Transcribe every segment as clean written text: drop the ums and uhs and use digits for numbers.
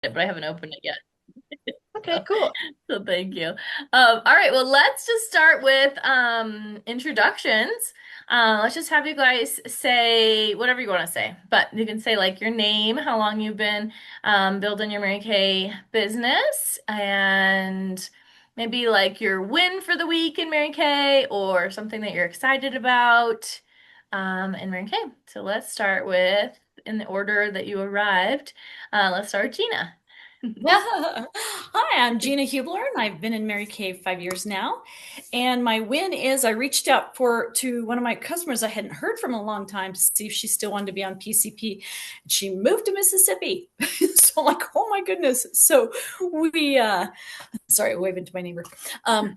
it, but I haven't opened it yet. Okay, cool. So thank you. All right, well, let's just start with introductions. Let's just have you guys say whatever you want to say, but you can say like your name, how long you've been building your Mary Kay business, and maybe like your win for the week in Mary Kay or something that you're excited about in Mary Kay. So let's start with in the order that you arrived. Let's start with Gina. Hi, I'm Gina Hubler, and I've been in Mary Kay 5 years now. And my win is I reached out to one of my customers I hadn't heard from in a long time to see if she still wanted to be on PCP. She moved to Mississippi. So I'm like, oh my goodness. So we sorry, waving to my neighbor. Yeah,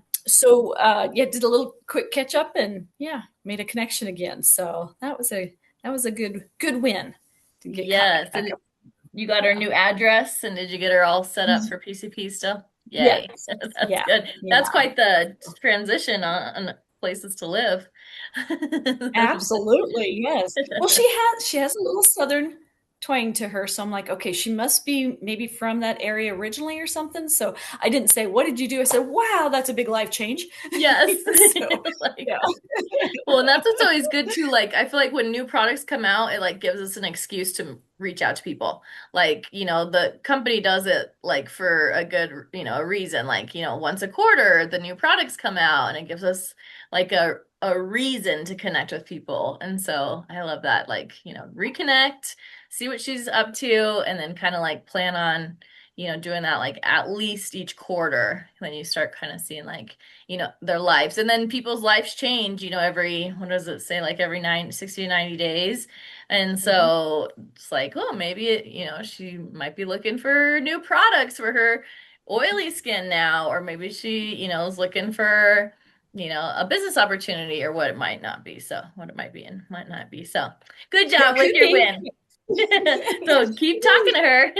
did a little quick catch up and yeah, made a connection again. So that was a good win to get caught Yes, back and up. you got her new address, and did you get her all set up for PCP still? Yay. Yes. That's Yeah. good. That's Yeah. quite the transition on places to live. Absolutely. Yes. Well, she has a little southern twang to her, so I'm like, okay, she must be maybe from that area originally or something. So I didn't say, "What did you do?" I said, "Wow, that's a big life change." Yes. So, Like, yeah. well, and that's what's always good too. Like, I feel like when new products come out, it like gives us an excuse to reach out to people. Like, the company does it like for a good, a reason. Like, once a quarter, the new products come out, and it gives us like a reason to connect with people. And so I love that. Like, reconnect, see what she's up to, and then kind of like plan on, doing that like at least each quarter. Then you start kind of seeing like their lives. And then people's lives change, every, what does it say, like every 60 to 90 days. And Mhm. so it's like, oh, maybe she might be looking for new products for her oily skin now, or maybe she, is looking for, a business opportunity or what it might not be. So what it might be and might not be. So good job It with could your be. win. So keep talking to her.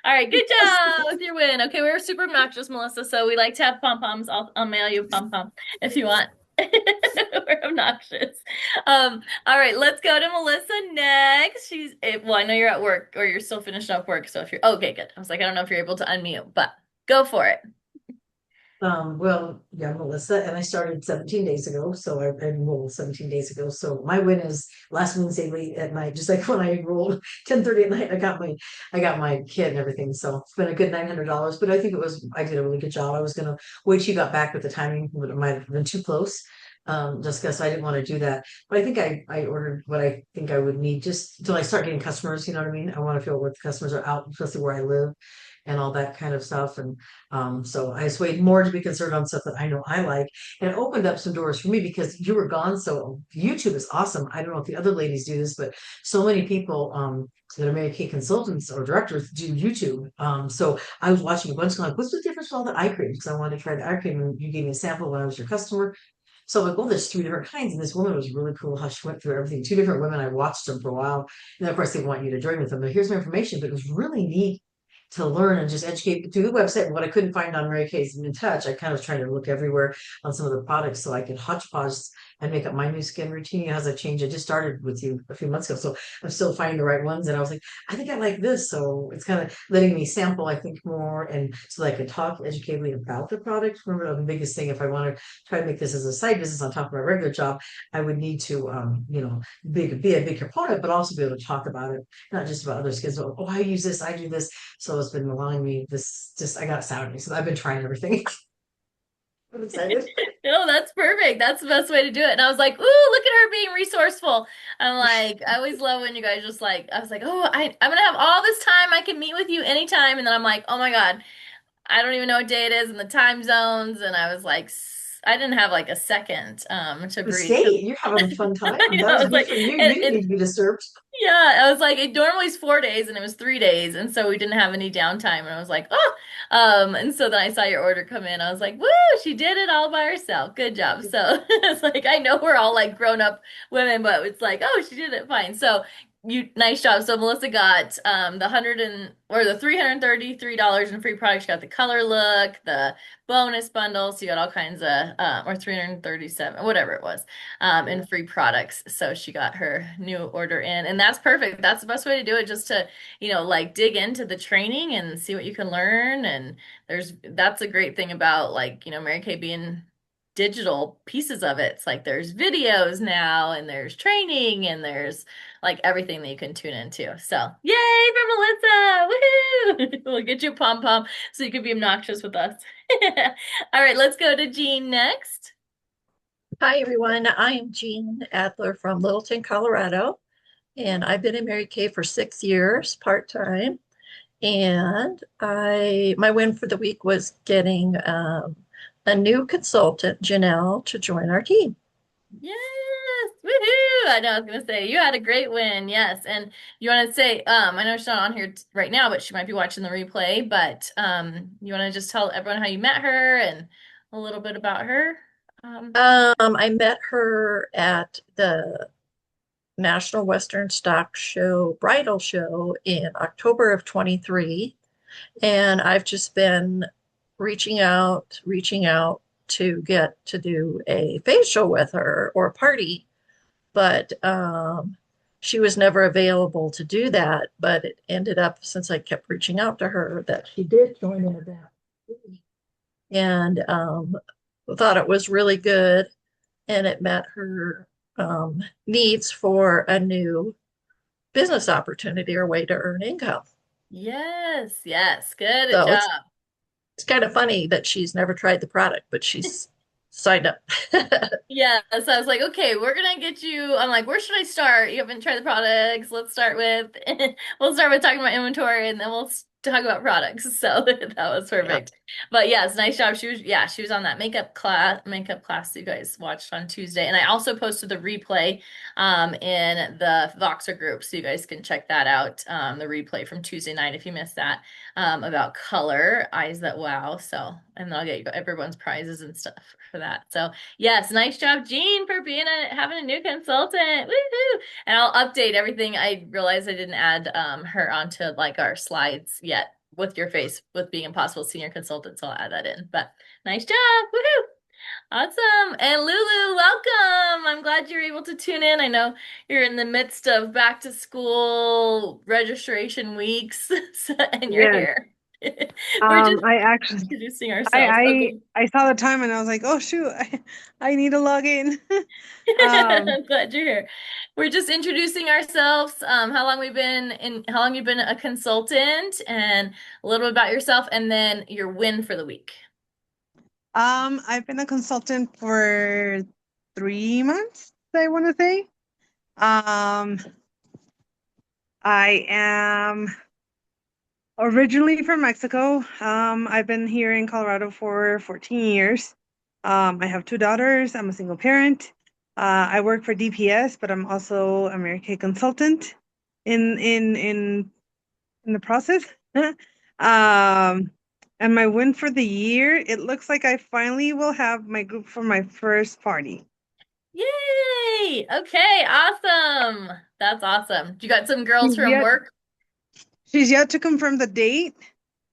All right, good Yes. job with your win. Okay, we were super obnoxious, Melissa, so we like to have pom poms. I'll mail you a pom pom if you want. We're obnoxious. All right, let's go to Melissa next. Well, I know you're at work or you're still finishing up work, so if you're okay, good. I was like, I don't know if you're able to unmute, but go for it. Well, yeah, Melissa, and I started 17 days ago. So I enrolled 17 days ago. So my win is last Wednesday late at night, just like when I enrolled 10:30 at night, I got my kid and everything. So it's been a good $900. But I think I did a really good job. I was gonna wait till you got back with the timing, but it might have been too close. Just because I didn't want to do that. But I think I ordered what I think I would need just until I start getting customers, you know what I mean? I want to feel what the customers are out, especially where I live and all that kind of stuff. And so I swayed more to be concerned on stuff that I know I like, and it opened up some doors for me because you were gone. So YouTube is awesome. I don't know if the other ladies do this, but so many people that are Mary Kay consultants or directors do YouTube. So I was watching a bunch of like, what's the difference with all the eye cream? Because I wanted to try the eye cream, and you gave me a sample when I was your customer. So I'm like, well, there's three different kinds. And this woman was really cool how she went through everything. Two different women. I watched them for a while. And then, of course, they want you to join with them. But here's my information. But it was really neat to learn and just educate through the website. What I couldn't find on Mary Kay's In Touch, I kind of tried to look everywhere on some of the products so I could hodgepodge and make up my new skin routine as I change. I just started with you a few months ago, so I'm still finding the right ones. And I was like, I think I like this, so it's kind of letting me sample, I think, more, and so that I could talk educatively about the product. Remember, the biggest thing, if I want to try to make this as a side business on top of my regular job, I would need to, be a big proponent, but also be able to talk about it, not just about other skins. But, oh, I use this, I do this, so it's been allowing me this. Just I got Saturday, so I've been trying everything. I'm excited. No, that's perfect. That's the best way to do it. And I was like, ooh, look at her being resourceful. I'm like, I always love when you guys just like, I was like, oh, I'm gonna have all this time. I can meet with you anytime. And then I'm like, oh my God, I don't even know what day it is and the time zones. And I was like, I didn't have like a second to The breathe because state, you're having a fun time. That I was was good like, for you. You and didn't need it to be disturbed. yeah, I was like, it normally is 4 days and it was 3 days, and so we didn't have any downtime. And I was like, oh, and so then I saw your order come in. I was like, woo, she did it all by herself. Good job. So it's like I know we're all like grown up women, but it's like, oh, she did it fine. So nice job. So Melissa got the $333 in free products. She got the color look, the bonus bundle. So you got all kinds of or 337, whatever it was, in free products. So she got her new order in, and that's perfect. That's the best way to do it, just to, like dig into the training and see what you can learn. And that's a great thing about, like, Mary Kay being digital pieces of it. It's like there's videos now, and there's training, and there's like everything that you can tune into. So yay for Melissa! Woohoo! We'll get you a pom pom so you can be obnoxious with us. All right, let's go to Jean next. Hi, everyone. I am Jean Adler from Littleton, Colorado, and I've been in Mary Kay for 6 years, part-time. And my win for the week was getting a new consultant, Janelle, to join our team. Yes, woohoo! I know I was gonna say you had a great win. Yes, and you want to say, I know she's not on here right now, but she might be watching the replay. But you want to just tell everyone how you met her and a little bit about her? I met her at the National Western Stock Show bridal show in October of 23. And I've just been reaching out to get to do a facial with her or a party, but she was never available to do that. But it ended up, since I kept reaching out to her, that she did join in that, and thought it was really good, and it met her needs for a new business opportunity or way to earn income. Yes, yes, good So job. it's kind of funny that she's never tried the product, but she's signed up. Yeah, so I was like, okay, we're gonna get you. I'm like, where should I start? You haven't tried the products. Let's start with, we'll start with talking about inventory, and then we'll talk about products. So that was Yeah. perfect. But yes, nice job. She was on that makeup class you guys watched on Tuesday. And I also posted the replay in the Voxer group, so you guys can check that out. The replay from Tuesday night if you missed that, about color, eyes that wow. So, and then I'll get you everyone's prizes and stuff for that. So yes, nice job, Jean, for having a new consultant. Woohoo! And I'll update everything. I realized I didn't add her onto like our slides yet with your face with being Impossible Senior Consultant, so I'll add that in. But nice job. Woohoo! Awesome. And Lulu, welcome. I'm glad you're able to tune in. I know you're in the midst of back to school registration weeks, and you're Yes. here. We're just I actually introducing ourselves. I saw the time and I was like, oh shoot, I need to log in. I'm glad you're here. We're just introducing ourselves. How long you've been a consultant, and a little bit about yourself, and then your win for the week. I've been a consultant for 3 months, I want to say. I am originally from Mexico. I've been here in Colorado for 14 years. I have 2 daughters. I'm a single parent. I work for DPS, but I'm also a Mary Kay consultant in the process. And my win for the year, it looks like I finally will have my group for my first party. Yay! Okay, awesome. That's awesome. You got some girls from work? She's yet to confirm the date,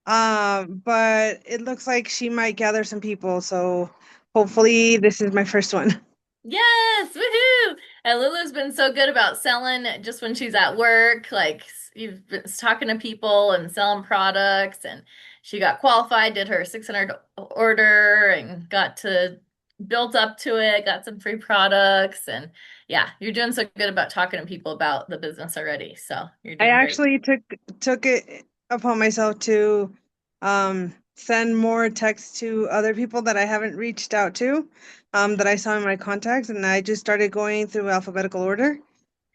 but it looks like she might gather some people. So hopefully this is my first one. Yes, woohoo! And Lulu's been so good about selling just when she's at work. Like, you've been talking to people and selling products, and she got qualified, did her 600 order, and got to built up to it, got some free products, and yeah, you're doing so good about talking to people about the business already. So you're doing I great. actually took it upon myself to send more texts to other people that I haven't reached out to, that I saw in my contacts, and I just started going through alphabetical order,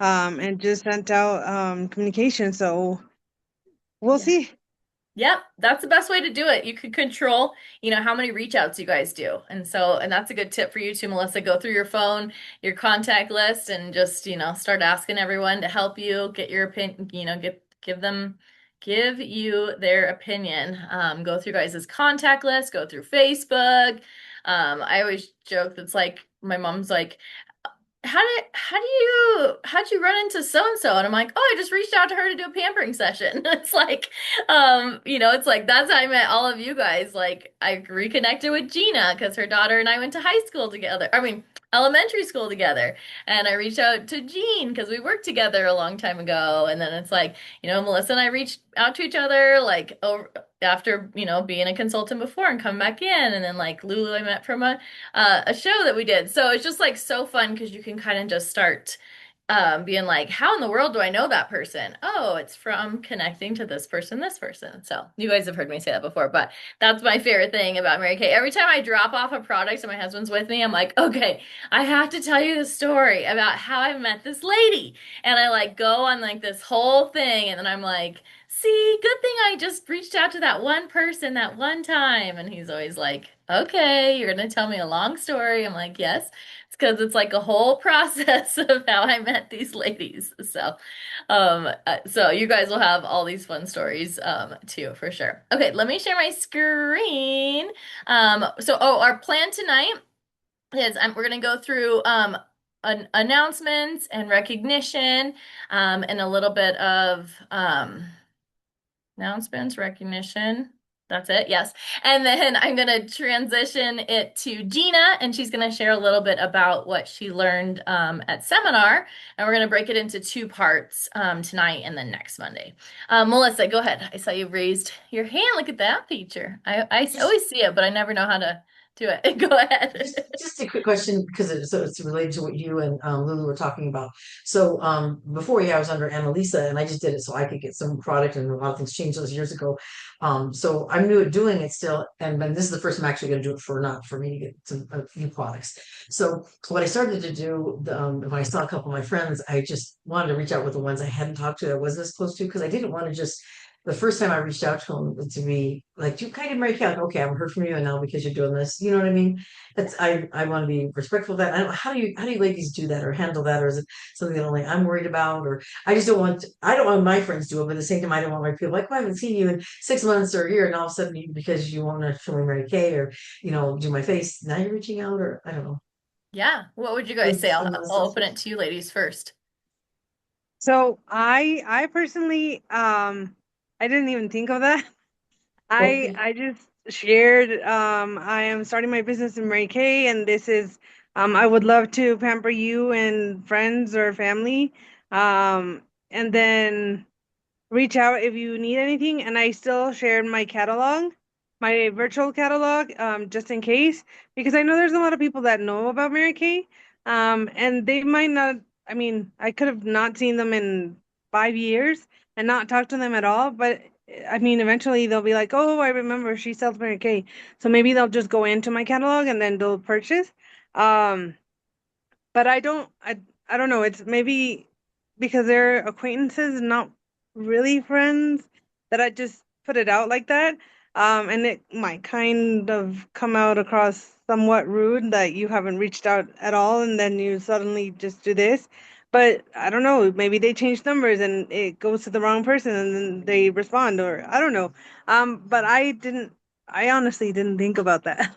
and just sent out communication. So we'll see. Yep, that's the best way to do it. You can control, how many reach outs you guys do. And that's a good tip for you too, Melissa. Go through your phone, your contact list, and just, start asking everyone to help you get your opinion, give you their opinion. Go through guys' contact list, go through Facebook. I always joke that's like my mom's like, how'd you run into so and so? And I'm like, oh, I just reached out to her to do a pampering session. It's like, it's like that's how I met all of you guys. Like I reconnected with Gina because her daughter and I went to high school together. I mean, elementary school together. And I reached out to Jean because we worked together a long time ago. And then it's like, Melissa and I reached out to each other like over after, being a consultant before and come back in. And then like Lulu I met from a show that we did. So it's just like so fun because you can kind of just start being like, how in the world do I know that person? Oh, it's from connecting to this person, this person. So you guys have heard me say that before, but that's my favorite thing about Mary Kay. Every time I drop off a product and my husband's with me, I'm like, okay, I have to tell you the story about how I met this lady. And I like go on like this whole thing, and then I'm like, see, good thing I just reached out to that one person that one time. And he's always like, okay, you're gonna tell me a long story. I'm like, yes. It's because it's like a whole process of how I met these ladies. So you guys will have all these fun stories too, for sure. Okay, let me share my screen. Our plan tonight is we're gonna go through announcements and recognition, and a little bit of announcements, recognition. That's it. Yes. And then I'm going to transition it to Gina, and she's going to share a little bit about what she learned at seminar. And we're going to break it into two parts tonight and then next Monday. Melissa, go ahead. I saw you raised your hand. Look at that feature. I always see it, but I never know how to do it. Go ahead. Just a quick question because it's related to what you and Lulu were talking about. So before, yeah, I was under Annalisa, and I just did it so I could get some product, and a lot of things changed those years ago. So I'm new at doing it still, and then this is the first I'm actually going to do it for, not for me to get some a few products. So what I started to do when I saw a couple of my friends, I just wanted to reach out with the ones I hadn't talked to that I wasn't as close to, because I didn't want to just, the first time I reached out to them to be like, you kind of Mary Kay, like, okay, I haven't heard from you, and now because you're doing this, you know what I mean? That's I want to be respectful of that. I don't, how do you ladies do that or handle that, or is it something that only I'm worried about? Or I don't want my friends to do it, but at the same time I don't want my people like, well, I haven't seen you in 6 months or a year, and all of a sudden because you want to show me Mary Kay, or do my face, now you're reaching out, or I don't know. Yeah. What would you guys say? I'll open it to you ladies first. So I personally I didn't even think of that. Okay. I just shared I am starting my business in Mary Kay, and this is I would love to pamper you and friends or family. And then reach out if you need anything. And I still shared my catalog, my virtual catalog, just in case, because I know there's a lot of people that know about Mary Kay, and they might not. I mean, I could have not seen them in 5 years and not talked to them at all, but I mean, eventually they'll be like, "Oh, I remember she sells Mary Kay," so maybe they'll just go into my catalog and then they'll purchase. Um, but I don't know. It's maybe because they're acquaintances, not really friends, that I just put it out like that. And it might kind of come out across somewhat rude that you haven't reached out at all, and then you suddenly just do this. But I don't know, maybe they change numbers and it goes to the wrong person and then they respond, or I don't know. But I honestly didn't think about that.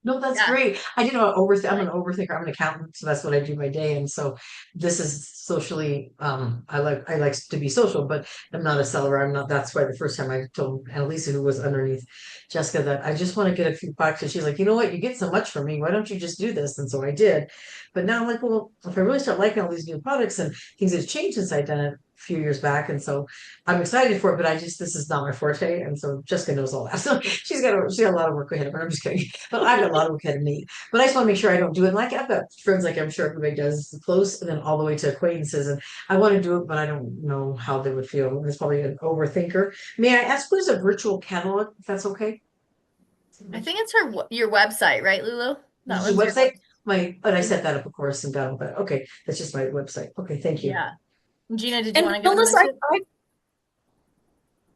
No, that's Yeah. great. I didn't know I'm an overthinker. I'm an accountant, so that's what I do by day. And so this is socially, I like to be social, but I'm not a seller. I'm not, that's why the first time I told Annalisa, who was underneath Jessica, that I just want to get a few bucks. And she's like, you know what, you get so much from me. Why don't you just do this? And so I did. But now I'm like, well, if I really start liking all these new products, and things have changed since I've done it a few years back. And so I'm excited for it, but this is not my forte. And so Jessica knows all that. So she's got a lot of work ahead of her. I'm just kidding. But I've got a lot of work ahead of me. But I just want to make sure I don't do it. And like I've got friends, like I'm sure everybody does, close and then all the way to acquaintances. And I want to do it, but I don't know how they would feel. It's probably an overthinker. May I ask, what is a virtual catalog, if that's okay? I think it's your website, right, Lulu? That This is a one's your website. But I set that up, of course, and done. But okay, that's just my website. Okay, thank you. Yeah. Gina, did you want And to give another Melissa, tip? I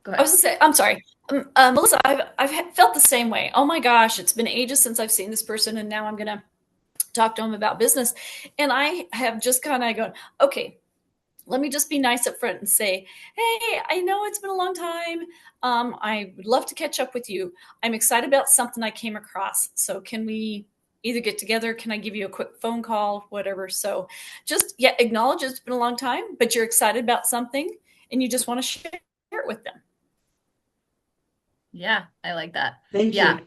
Go I was ahead. gonna say, I'm sorry, Melissa. I've felt the same way. Oh my gosh, it's been ages since I've seen this person, and now I'm gonna talk to them about business, and I have just kind of gone, okay, let me just be nice up front and say, hey, I know it's been a long time. I would love to catch up with you. I'm excited about something I came across. So can we, either get together, can I give you a quick phone call, whatever. So just, yeah, acknowledge it's been a long time, but you're excited about something and you just want to share it with them. Yeah, I like that. Thank Yeah, you.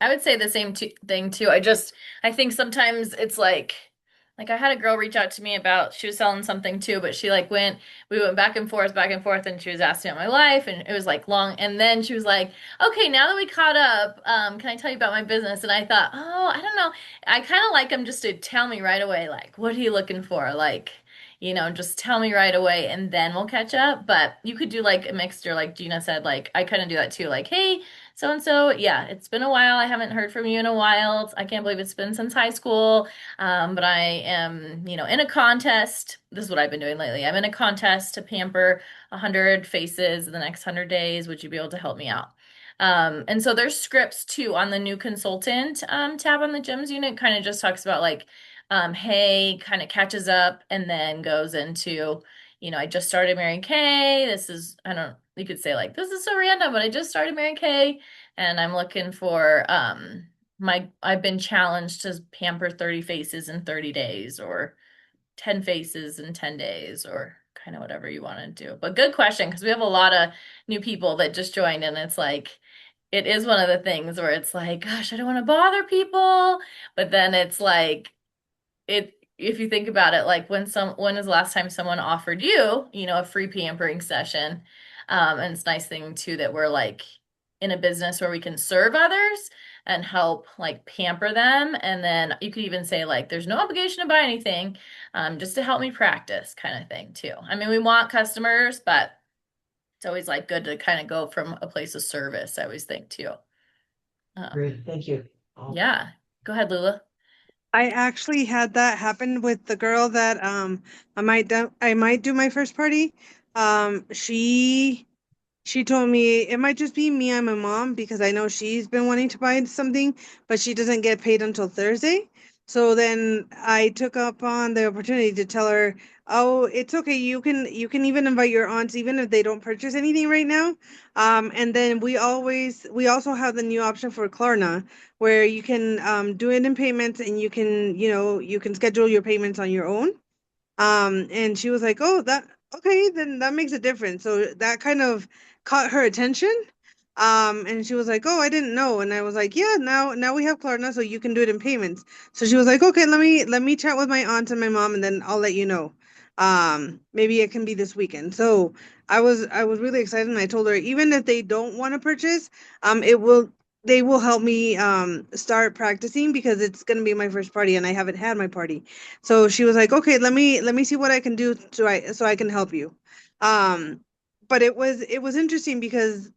I would say the same thing too. I think sometimes it's like I had a girl reach out to me about, she was selling something too, but she like we went back and forth, and she was asking about my life, and it was like long. And then she was like, okay, now that we caught up, can I tell you about my business? And I thought, oh, I don't know. I kind of like him just to tell me right away, like, what are you looking for? Like, just tell me right away and then we'll catch up. But you could do like a mixture, like Gina said, like I kind of do that too. Like, hey, so and so, yeah, it's been a while. I haven't heard from you in a while. I can't believe it's been since high school. But I am, in a contest. This is what I've been doing lately. I'm in a contest to pamper 100 faces in the next 100 days. Would you be able to help me out? And so there's scripts too on the new consultant tab on the gyms unit. Kind of just talks about like, hey, kind of catches up and then goes into, I just started Mary Kay. I don't, you could say like, this is so random, but I just started Mary Kay and I'm looking for, I've been challenged to pamper 30 faces in 30 days or 10 faces in 10 days or kind of whatever you want to do. But good question, because we have a lot of new people that just joined and it's like, it is one of the things where it's like, gosh, I don't want to bother people. But then it's like, if you think about it, like when is the last time someone offered you, a free pampering session? And it's a nice thing too that we're like in a business where we can serve others and help like pamper them. And then you could even say like, there's no obligation to buy anything, just to help me practice kind of thing too. I mean, we want customers, but it's always like good to kind of go from a place of service, I always think too. Great. Thank you. Oh, Yeah. Go ahead, Lula. I actually had that happen with the girl that I might do my first party. She told me it might just be me and my mom because I know she's been wanting to buy something, but she doesn't get paid until Thursday. So then I took up on the opportunity to tell her, "Oh, it's okay. You can even invite your aunts even if they don't purchase anything right now." And then we also have the new option for Klarna where you can do it in payments and you can schedule your payments on your own. And she was like, "Oh, that okay, then that makes a difference." So that kind of caught her attention. And she was like, "Oh, I didn't know." And I was like, "Yeah, now we have Klarna, so you can do it in payments." So she was like, "Okay, let me chat with my aunt and my mom, and then I'll let you know. Maybe it can be this weekend." So I was really excited, and I told her even if they don't want to purchase, it will they will help me start practicing because it's gonna be my first party and I haven't had my party. So she was like, "Okay, let me see what I can do so I can help you." Um, but it was interesting because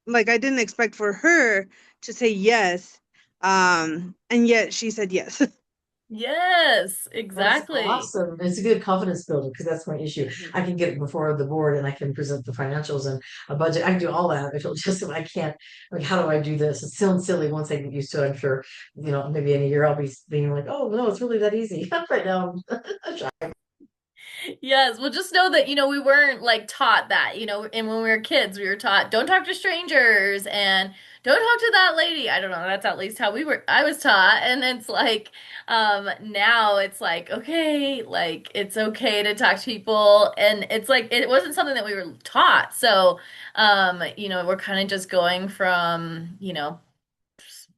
like I didn't expect for her to say yes, and yet she said yes. Yes, that's exactly. awesome. It's a good confidence builder because that's my issue. I can get it before the board and I can present the financials and a budget. I can do all that. I feel just I can't, like, how do I do this? It sounds silly once I get used to it. I'm sure, maybe in a year I'll be being like, oh no, it's really that easy. Right now, Yes, well, just know that, we weren't like taught that, and when we were kids, we were taught don't talk to strangers and don't talk to that lady. I don't know, that's at least how I was taught. And it's like, now it's like, okay, like it's okay to talk to people. And it's like, it wasn't something that we were taught. So, we're kind of just going from,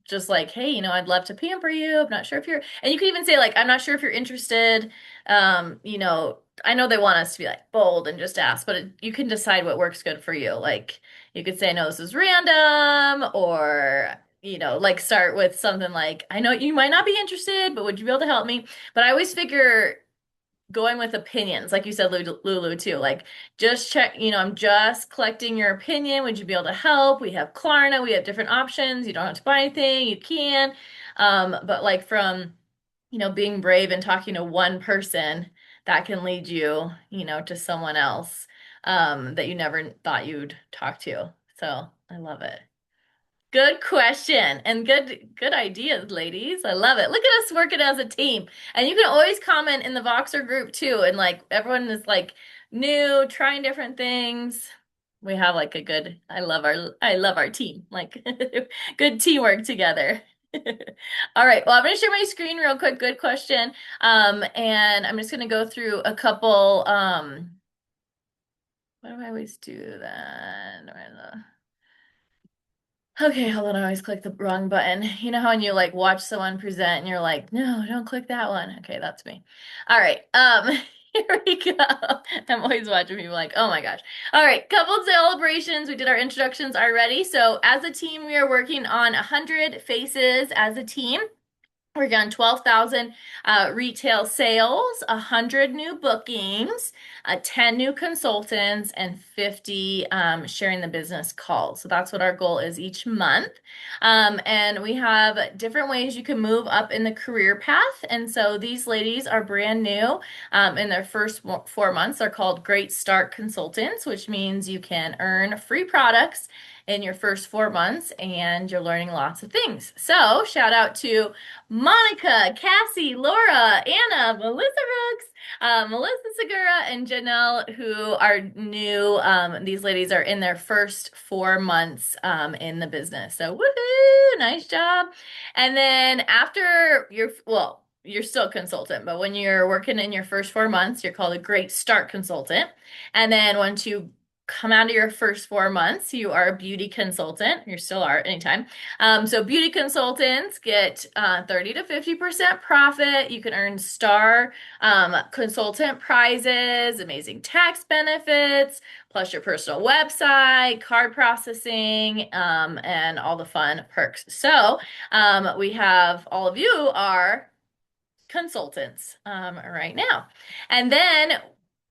just like, hey, I'd love to pamper you. I'm not sure if you're, and you can even say like, I'm not sure if you're interested. I know they want us to be like bold and just ask, but you can decide what works good for you. Like you could say, no, this is random, or like start with something like, I know you might not be interested, but would you be able to help me? But I always figure going with opinions, like you said, Lulu, too. Like, just check, I'm just collecting your opinion. Would you be able to help? We have Klarna, we have different options. You don't have to buy anything, you can. But like from, being brave and talking to one person, that can lead you, to someone else, that you never thought you'd talk to. So I love it. Good question and good ideas, ladies. I love it. Look at us working as a team. And you can always comment in the Voxer group too. And like everyone is like new, trying different things. We have like I love our team. Like good teamwork together. All right. Well, I'm going to share my screen real quick. Good question. And I'm just going to go through a couple. Why do I always do that? Okay, hold on. I always click the wrong button. You know how when you like watch someone present and you're like, no, don't click that one. Okay, that's me. All right. Here we go. I'm always watching people like, oh my gosh. All right, couple celebrations. We did our introductions already. So as a team, we are working on 100 faces as a team. We're on 12,000 retail sales, 100 new bookings, 10 new consultants, and 50 sharing the business calls. So that's what our goal is each month. And we have different ways you can move up in the career path. And so these ladies are brand new in their first 4 months. They're called Great Start Consultants, which means you can earn free products in your first 4 months and you're learning lots of things. So shout out to Monica, Cassie, Laura, Anna, Melissa Brooks, Melissa Segura, and Janelle, who are new. These ladies are in their first 4 months in the business. So woohoo, nice job. And then after you're still a consultant, but when you're working in your first 4 months, you're called a Great Start Consultant. And then once you come out of your first 4 months, you are a beauty consultant. You still are anytime. So beauty consultants get 30 to 50% profit. You can earn star consultant prizes, amazing tax benefits, plus your personal website, card processing, and all the fun perks. So we have all of you are consultants right now. And then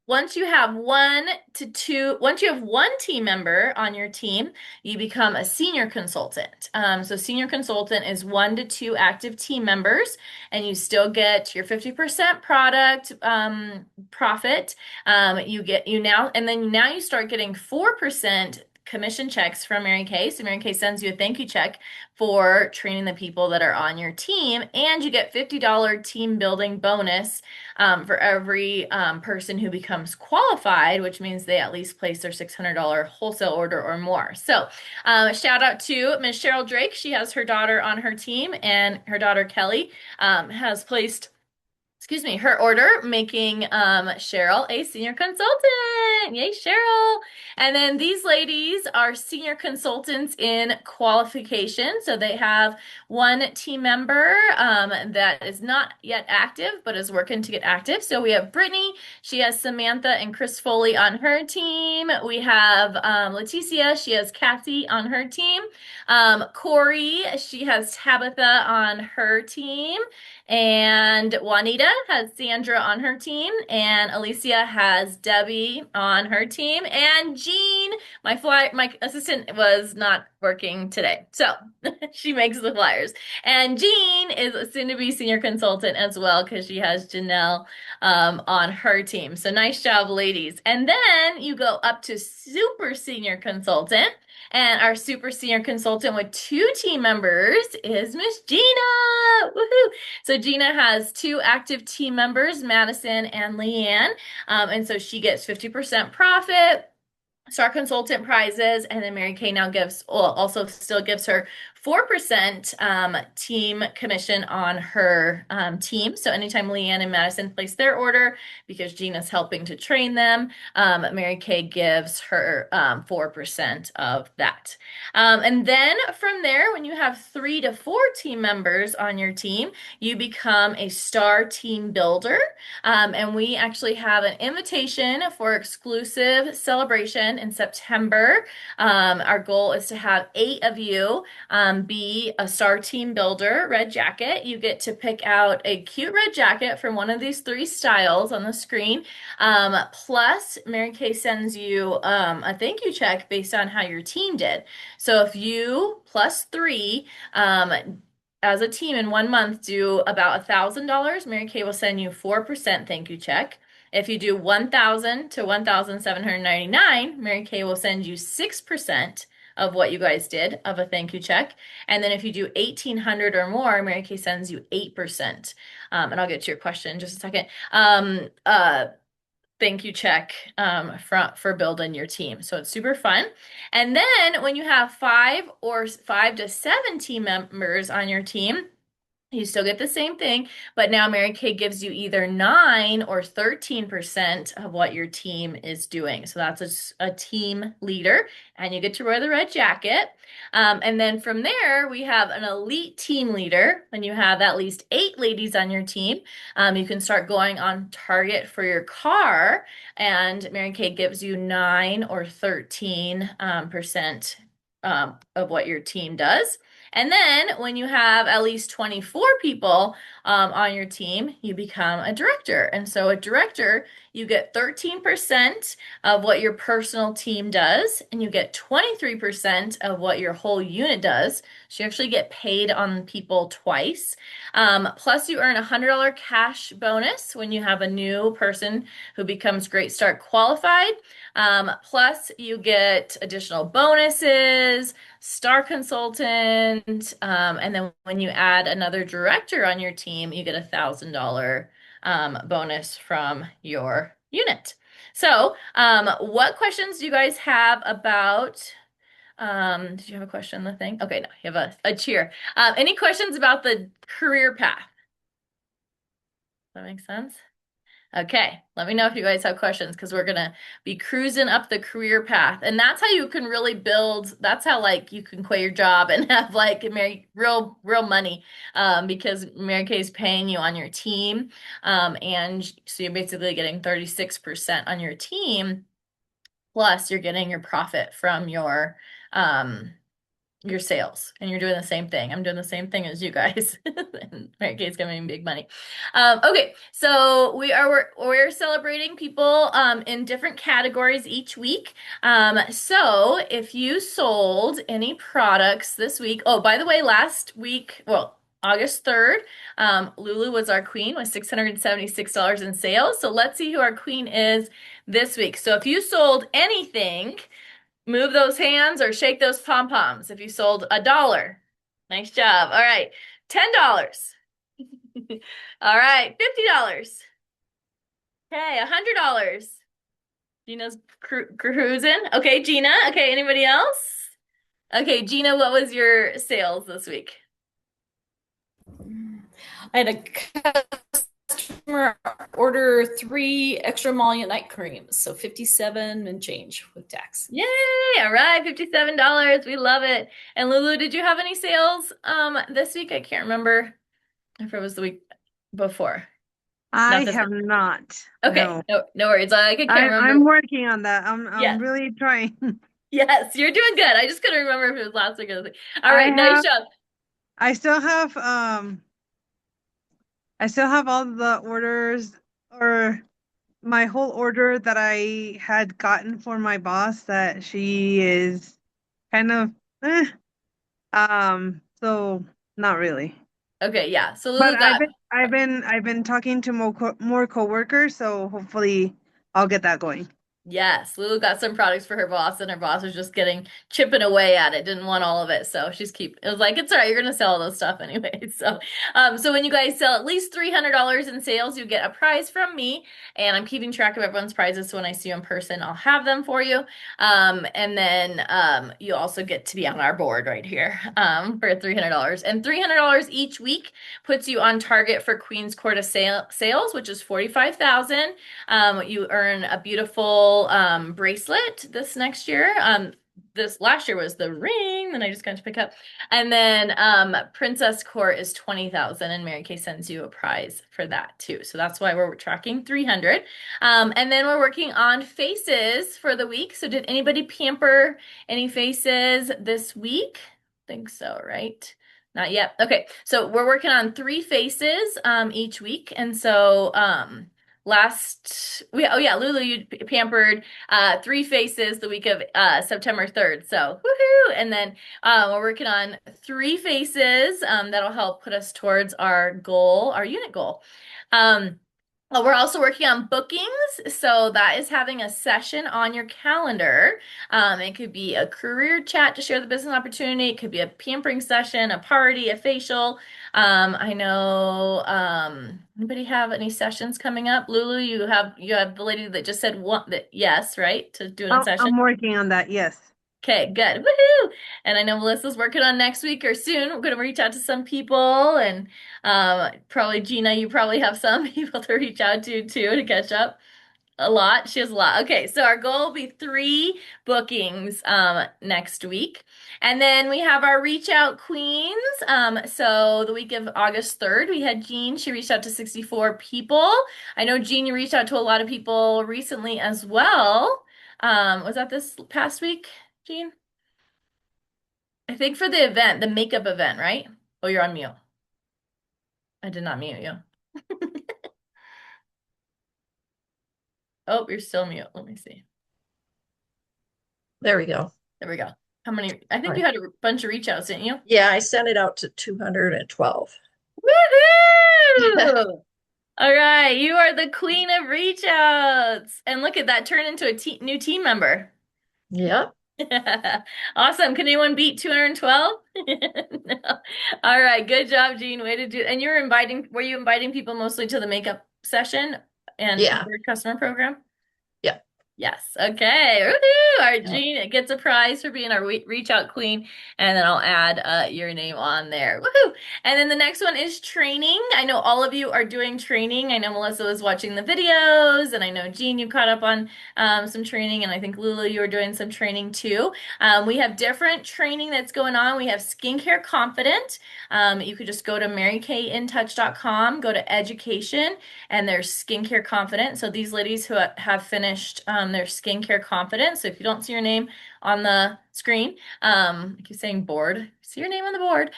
once you have one team member on your team, you become a senior consultant. So senior consultant is 1 to 2 active team members, and you still get your 50% product profit. Now you start getting 4% commission checks from Mary Kay. So Mary Kay sends you a thank you check for training the people that are on your team, and you get $50 team building bonus for every person who becomes qualified, which means they at least place their $600 wholesale order or more. So shout out to Miss Cheryl Drake. She has her daughter on her team, and her daughter Kelly has placed her order, making Cheryl a senior consultant. Yay, Cheryl. And then these ladies are senior consultants in qualification. So they have one team member that is not yet active, but is working to get active. So we have Brittany. She has Samantha and Chris Foley on her team. We have Leticia. She has Kathy on her team. Corey, she has Tabitha on her team. And Juanita has Sandra on her team, and Alicia has Debbie on her team, and Jean, my assistant, was not working today, so she makes the flyers. And Jean is a soon-to-be senior consultant as well because she has Janelle on her team. So nice job, ladies. And then you go up to super senior consultant. And our super senior consultant with 2 team members is Miss Gina. Woohoo! So Gina has 2 active team members, Madison and Leanne. And so she gets 50% profit, star consultant prizes, and then Mary Kay now also still gives her 4% team commission on her team. So anytime Leanne and Madison place their order, because Gina's helping to train them, Mary Kay gives her 4% of that. And then from there, when you have 3 to 4 team members on your team, you become a star team builder. And we actually have an invitation for exclusive celebration in September. Our goal is to have 8 of you be a star team builder red jacket. You get to pick out a cute red jacket from one of these 3 styles on the screen. Plus, Mary Kay sends you a thank you check based on how your team did. So if you plus 3 as a team in 1 month do about $1,000, Mary Kay will send you 4% thank you check. If you do 1,000 to 1,799, Mary Kay will send you 6% of what you guys did of a thank you check. And then if you do 1,800 or more, Mary Kay sends you 8%. And I'll get to your question in just a second. thank you check for building your team. So it's super fun. And then when you have 5 to 7 team members on your team, you still get the same thing, but now Mary Kay gives you either 9 or 13% of what your team is doing. So that's a team leader, and you get to wear the red jacket. And then from there, we have an elite team leader. When you have at least 8 ladies on your team, you can start going on target for your car, and Mary Kay gives you 9 or 13% of what your team does. And then when you have at least 24 people on your team, you become a director. And so a director, you get 13% of what your personal team does, and you get 23% of what your whole unit does. So you actually get paid on people twice. Plus, you earn a $100 cash bonus when you have a new person who becomes Great Start qualified. Plus, you get additional bonuses, star consultant, and then when you add another director on your team, you get $1,000 bonus from your unit. So, what questions do you guys have about? Did you have a question on the thing? Okay, no, you have a cheer. Any questions about the career path? Does that make sense? Okay, let me know if you guys have questions because we're gonna be cruising up the career path, and that's how you can really build. That's how like you can quit your job and have like real money, because Mary Kay is paying you on your team, and so you're basically getting 36% on your team, plus you're getting your profit from your sales, and you're doing the same thing. I'm doing the same thing as you guys. And Mary Kay's giving me big money. Okay, so we're celebrating people in different categories each week. So if you sold any products this week, oh, by the way, last week, well, August 3rd, Lulu was our queen with $676 in sales. So let's see who our queen is this week. So if you sold anything, move those hands or shake those pom-poms if you sold $1. Nice job. All right. $10. All right. $50. Okay. $100. Gina's cruising. Okay, Gina. Okay, anybody else? Okay, Gina, what was your sales this week? I had a customer order 3 extra emollient night creams, so 57 and change with tax. Yay! All right, $57. We love it. And Lulu, did you have any sales this week? I can't remember if it was the week before. I this have week. not. Okay, No. no worries. I can't remember. I'm working on that. Yeah. I'm really trying. Yes, you're doing good. I just couldn't remember if it was last week or the week. All right, nice job. I still have all the orders, or my whole order that I had gotten for my boss that she is kind of so not really. Okay, yeah. So Lulu But got I've been talking to more coworkers, so hopefully I'll get that going. Yes, Lulu got some products for her boss, and her boss was just chipping away at it. Didn't want all of it, so it was like, it's all right. You're gonna sell all those stuff anyway. So when you guys sell at least $300 in sales, you get a prize from me, and I'm keeping track of everyone's prizes. So when I see you in person, I'll have them for you. And then you also get to be on our board right here for $300, and $300 each week puts you on target for Queen's Quarter sales, which is 45,000. You earn a beautiful bracelet this next year. This last year was the ring, then I just got to pick up. And then Princess Court is 20,000, and Mary Kay sends you a prize for that too. So that's why we're tracking 300. And then we're working on faces for the week. So did anybody pamper any faces this week? I think so, right? Not yet. Okay, so we're working on 3 faces each week. And so Lulu, you pampered 3 faces the week of September 3rd. So woohoo! And then we're working on 3 faces that'll help put us towards our goal, our unit goal. We're also working on bookings, so that is having a session on your calendar. It could be a career chat to share the business opportunity. It could be a pampering session, a party, a facial. I know. Anybody have any sessions coming up? Lulu, you have the lady that just said one that yes, right, to do a session. I'm working on that. Yes. Okay, good. Woohoo! And I know Melissa's working on next week or soon. We're going to reach out to some people, and probably Gina, you probably have some people to reach out to too to catch up. A lot. She has a lot. Okay, so our goal will be 3 bookings next week. And then we have our reach out queens. So the week of August 3rd, we had Jean. She reached out to 64 people. I know Jean, you reached out to a lot of people recently as well. Was that this past week, Jean? I think for the event, the makeup event, right? Oh, you're on mute. I did not mute you. Oh, you're still mute. Let me see. There we go. There we go. How many? I think All you right. had a bunch of reach outs, didn't you? Yeah, I sent it out to 212. Woohoo! All right, you are the queen of reach outs. And look at that, turn into a new team member. Yep. Awesome. Can anyone beat 212? No. All right, good job, Jean. Way to do. And were you inviting people mostly to the makeup session and Yeah. your customer program? Yeah. Yes. Okay. Woohoo! Our Yeah. Jean gets a prize for being our reach out queen, and then I'll add your name on there. Woohoo! And then the next one is training. I know all of you are doing training. I know Melissa was watching the videos, and I know Jean, you caught up on some training, and I think Lulu, you were doing some training too. We have different training that's going on. We have Skincare Confident. You could just go to marykintouch.com, go to education, and there's Skincare Confident. So these ladies who have finished their Skincare Confident. So if you don't see your name on the screen, I keep saying board, see your name on the board,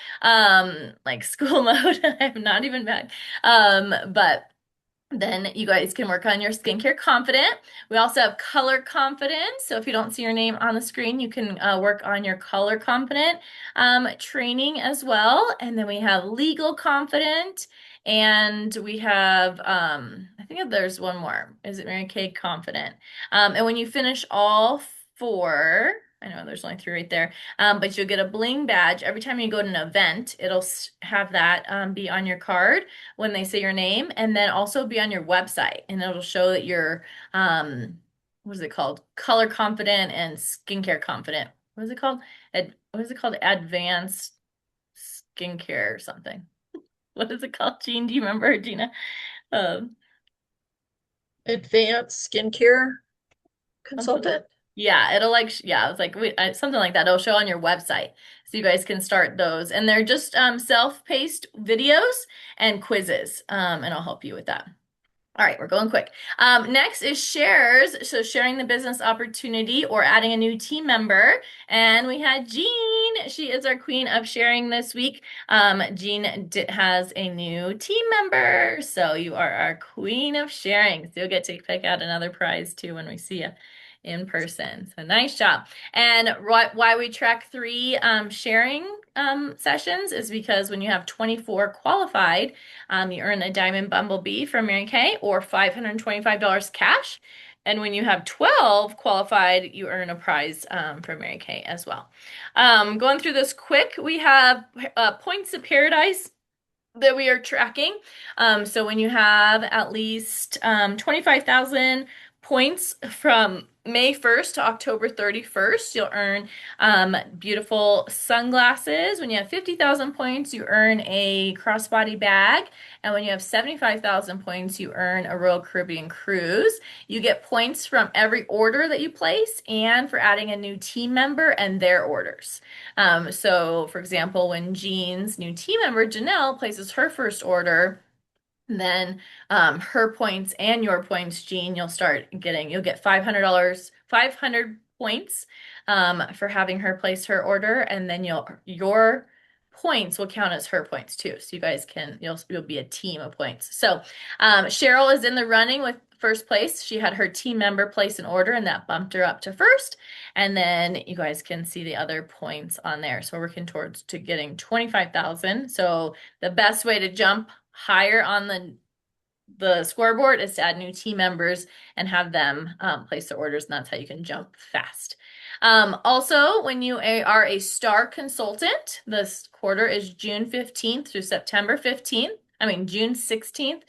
like school mode. I'm not even back. But then you guys can work on your Skincare Confident. We also have Color Confident. So if you don't see your name on the screen, you can work on your Color Confident training as well. And then we have Legal Confident. And we have, I think there's one more. Is it Mary Kay Confident? And when you finish all 4, I know there's only 3 right there, but you'll get a bling badge. Every time you go to an event, it'll have that be on your card when they say your name, and then also be on your website, and it'll show that you're, what is it called? Color Confident and Skincare Confident. What is it called? What is it called? Advanced Skincare or something. What is it called, Jean? Do you remember, Gina? Advanced skincare consultant. Yeah, it'll yeah, it's like something like that. It'll show on your website, so you guys can start those. And they're just self-paced videos and quizzes, and I'll help you with that. All right, we're going quick. Next is shares. So sharing the business opportunity or adding a new team member. And we had Jean. She is our queen of sharing this week. Jean has a new team member. So you are our queen of sharing. So you'll get to pick out another prize too when we see you in person. So nice job. And why we track 3 sharing sessions is because when you have 24 qualified, you earn a Diamond Bumblebee from Mary Kay or $525 cash. And when you have 12 qualified, you earn a prize from Mary Kay as well. Going through this quick, we have Points of Paradise that we are tracking. So when you have at least 25,000 points from May 1st to October 31st, you'll earn beautiful sunglasses. When you have 50,000 points, you earn a crossbody bag. And when you have 75,000 points, you earn a Royal Caribbean cruise. You get points from every order that you place and for adding a new team member and their orders. So for example, when Jean's new team member, Janelle, places her first order, then her points and your points, Jean, you'll get $500, 500 points for having her place her order, and then your points will count as her points too. So you guys you'll be a team of points. So Cheryl is in the running with first place. She had her team member place an order, and that bumped her up to first. And then you guys can see the other points on there. So we're working towards getting 25,000. So the best way to jump higher on the the scoreboard is to add new team members and have them place their orders, and that's how you can jump fast. Also, when you are a star consultant, this quarter is June 15th through September 15th. I mean, June 16th.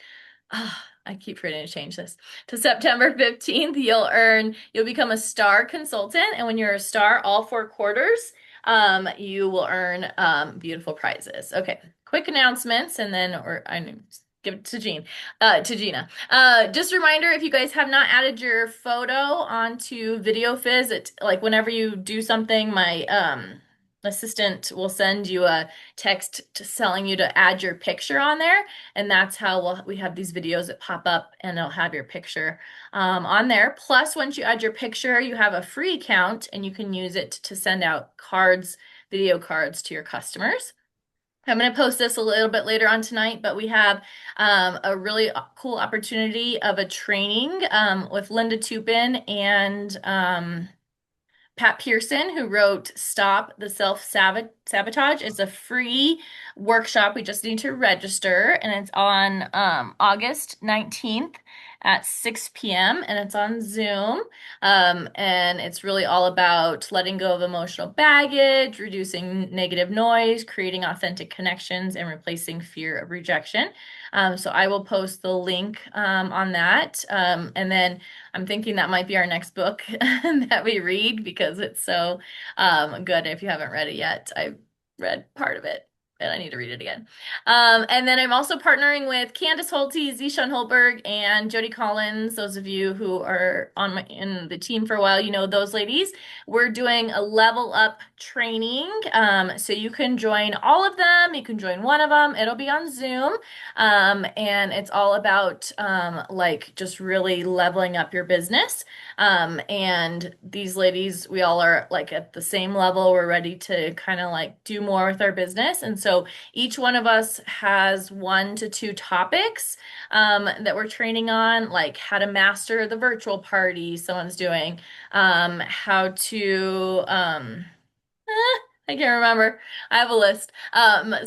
I keep forgetting to change this to September 15th. You'll become a star consultant. And when you're a star, all 4 quarters, you will earn beautiful prizes. Okay, quick announcements, and then, give it to Gina. Just a reminder, if you guys have not added your photo onto VideoFizz, like whenever you do something, my assistant will send you a text telling you to add your picture on there, and that's how we have these videos that pop up and it'll have your picture on there. Plus, once you add your picture, you have a free account and you can use it to send out cards, video cards to your customers. I'm going to post this a little bit later on tonight, but we have a really cool opportunity of a training with Linda Tupin and Pat Pearson, who wrote Stop the Self-Sabotage. It's a free workshop. We just need to register, and it's on August 19th at 6 p.m. and it's on Zoom. And it's really all about letting go of emotional baggage, reducing negative noise, creating authentic connections, and replacing fear of rejection. So I will post the link on that. And then I'm thinking that might be our next book that we read because it's so good. If you haven't read it yet, I've read part of it and I need to read it again. And then I'm also partnering with Candace Holty, Zishan Holberg, and Jody Collins. Those of you who are in the team for a while, you know those ladies. We're doing a level up training. So you can join all of them. You can join one of them. It'll be on Zoom. And it's all about like just really leveling up your business. And these ladies, we all are like at the same level. We're ready to kind of like do more with our business. And so each one of us has 1 to 2 topics that we're training on, like how to master the virtual party someone's doing, how to, I can't remember. I have a list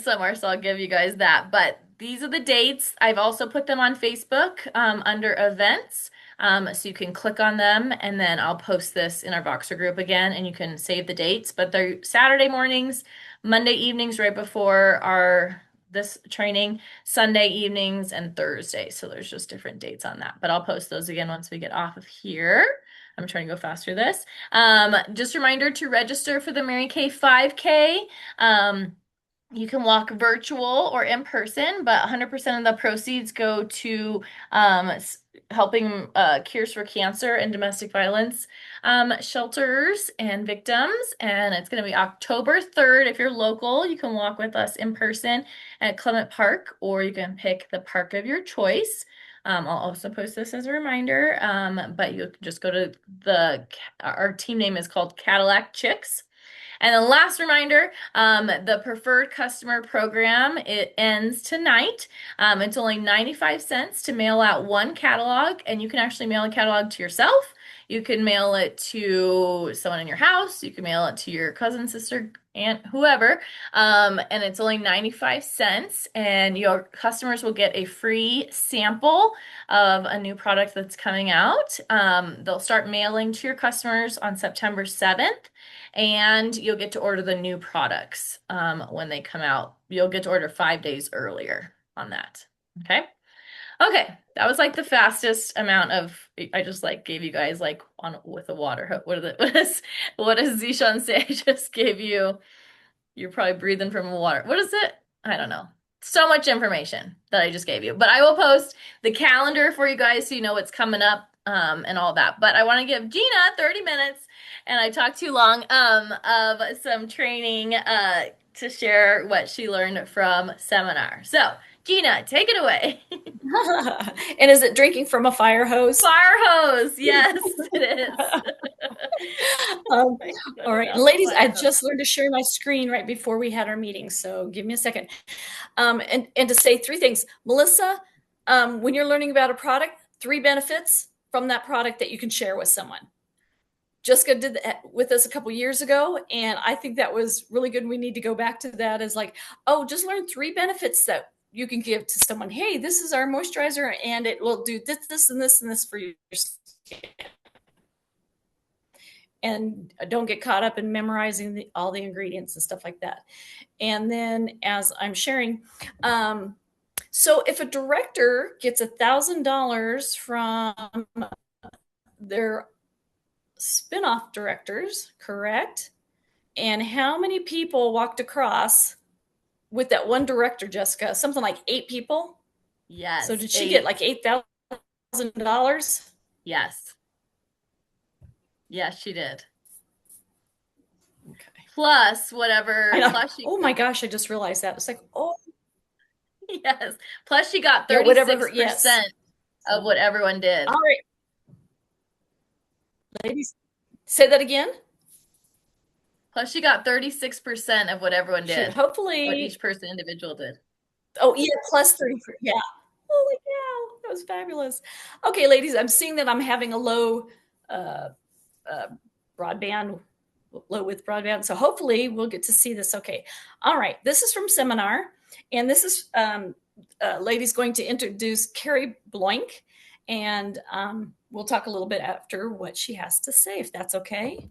somewhere, so I'll give you guys that. But these are the dates. I've also put them on Facebook under events. So you can click on them, and then I'll post this in our Voxer group again, and you can save the dates. But they're Saturday mornings, Monday evenings right before this training, Sunday evenings, and Thursday. So there's just different dates on that. But I'll post those again once we get off of here. I'm trying to go fast through this. Just a reminder to register for the Mary Kay 5K. You can walk virtual or in person, but 100% of the proceeds go to helping Cures for Cancer and Domestic Violence shelters and victims. And it's going to be October 3rd. If you're local, you can walk with us in person at Clement Park, or you can pick the park of your choice. I'll also post this as a reminder, but you just go to our team name is called Cadillac Chicks. And the last reminder, the preferred customer program, it ends tonight. It's only 95 cents to mail out 1 catalog, and you can actually mail a catalog to yourself. You can mail it to someone in your house. You can mail it to your cousin, sister, aunt, whoever. And it's only 95 cents, and your customers will get a free sample of a new product that's coming out. They'll start mailing to your customers on September 7th. And you'll get to order the new products when they come out. You'll get to order 5 days earlier on that. Okay. Okay. That was like the fastest amount of, I just like gave you guys like with the water. What does Zishan say? I just gave you, you're probably breathing from water. What is it? I don't know. So much information that I just gave you, but I will post the calendar for you guys so you know what's coming up and all that. But I want to give Gina 30 minutes, and I talked too long, of some training to share what she learned from seminar. So Gina, take it away. And is it drinking from a fire hose? Fire hose, yes, it is. All right, ladies, I just learned to share my screen right before we had our meeting, so give me a second. And to say 3 things. Melissa, when you're learning about a product, 3 benefits from that product that you can share with someone. Jessica did that with us a couple years ago, and I think that was really good. We need to go back to that as like, oh, just learn 3 benefits that you can give to someone, hey, this is our moisturizer and it will do this, and this, and this for your skin. And don't get caught up in memorizing all the ingredients and stuff like that. And then as I'm sharing, so if a director gets $1,000 from their spinoff directors, correct? And how many people walked across with that one director, Jessica? Something like 8 people? Yes. So did she get like $8,000? Yes. Yes, she did. Okay. Plus whatever. Plus oh my gosh, I just realized that. It's like, oh. Yes. Plus she got 36% of what everyone did. All right. Ladies, say that again. Plus she got 36% of what everyone did. Hopefully. What each person individual did. Oh, yeah, plus 30. Yeah. Holy cow. That was fabulous. Okay, ladies, I'm seeing that I'm having a low broadband, low width broadband. So hopefully we'll get to see this. Okay. All right. This is from Seminar. And this is lady's going to introduce Carrie Bloink. And we'll talk a little bit after what she has to say, if that's okay.